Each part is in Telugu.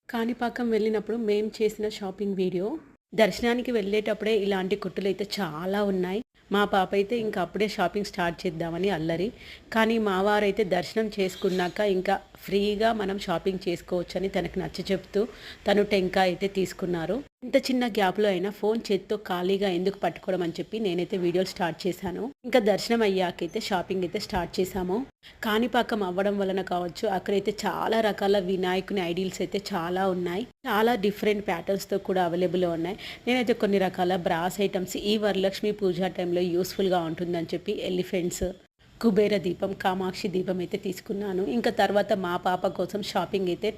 కాణిపాకం వెళ్ళినప్పుడు మేము చేసిన షాపింగ్ వీడియో. దర్శనానికి వెళ్ళేటప్పుడే ఇలాంటి కొట్టులైతే చాలా ఉన్నాయి. మా పాప అయితే ఇంక అప్పుడే షాపింగ్ స్టార్ట్ చేద్దామని అల్లరి. కానీ మా వారైతే దర్శనం చేసుకున్నాక ఇంకా ఫ్రీగా మనం షాపింగ్ చేసుకోవచ్చని తనకు నచ్చచెప్తూ తను టెంకాయ అయితే తీసుకున్నారు. ఇంత చిన్న గ్యాప్‌లో అయినా ఫోన్ చేత్తో ఖాళీగా ఎందుకు పట్టుకోవడం అని చెప్పి నేనైతే వీడియోలు స్టార్ట్ చేశాను. ఇంకా దర్శనం అయ్యాకైతే షాపింగ్ అయితే స్టార్ట్ చేశాము. కాణిపాకం అవ్వడం వలన కావచ్చు, అక్కడైతే చాలా రకాల వినాయకుని ఐడియల్స్ అయితే చాలా ఉన్నాయి. చాలా డిఫరెంట్ ప్యాటర్న్స్‌తో కూడా అవైలబుల్‌లో ఉన్నాయి. నేనైతే కొన్ని రకాల బ్రాస్ ఐటమ్స్ ఈ వరలక్ష్మి పూజ టైంలో యూస్‌ఫుల్‌గా ఉంటుందని చెప్పి ఎలిఫెంట్స్, కుబేర దీపం, కామాక్షి దీపం అయితే తీసుకున్నాను. ఇంకా తర్వాత మా పాప కోసం షాపింగ్ అయితే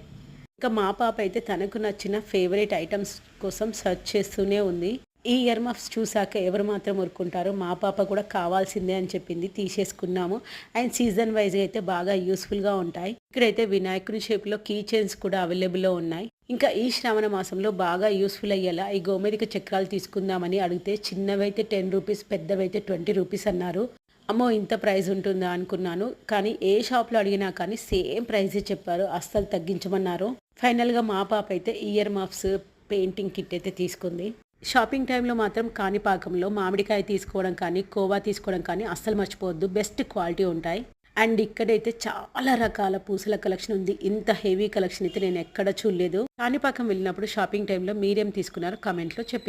ఇంకా మా పాప అయితే తనకు నచ్చిన ఫేవరెట్ ఐటమ్స్ కోసం సెర్చ్ చేస్తూనే ఉంది. ఈ ఇయర్ మఫ్స్ చూసాక ఎవరు మాత్రం ఊరుకుంటారు, మా పాప కూడా కావాల్సిందే అని చెప్పింది. తీసేసుకున్నాము. అండ్ సీజన్ వైజ్గా అయితే బాగా యూస్ఫుల్గా ఉంటాయి. ఇక్కడైతే వినాయకుని షేప్లో కీ చైన్స్ కూడా అవైలబుల్లో ఉన్నాయి. ఇంకా ఈ శ్రావణ మాసంలో బాగా యూస్ఫుల్ అయ్యేలా ఈ గోమేధిక చక్రాలు తీసుకుందామని అడిగితే చిన్నవైతే 10 రూపీస్, పెద్దవైతే 20 రూపీస్ అన్నారు. అమ్మో, ఇంత ప్రైస్ ఉంటుందా అనుకున్నాను. కానీ ఏ షాప్లో అడిగినా కానీ సేమ్ ప్రైజే చెప్పారు, అస్సలు తగ్గించమన్నారు. ఫైనల్గా మా పాప అయితే ఇయర్ మఫ్స్, పెయింటింగ్ కిట్ అయితే తీసుకుంది. షాపింగ్ టైంలో మాత్రం కాణిపాకంలో మామిడికాయ తీసుకోవడం కానీ, కోవా తీసుకోవడం కానీ అస్సలు మర్చిపోవద్దు. బెస్ట్ క్వాలిటీ ఉంటాయి. అండ్ ఇక్కడైతే చాలా రకాల పూసల కలెక్షన్ ఉంది. ఇంత హెవీ కలెక్షన్ అయితే నేను ఎక్కడ చూడలేదు. కాణిపాకం వెళ్ళినప్పుడు షాపింగ్ టైంలో మీరేం తీసుకున్నారో కామెంట్లో చెప్పేసి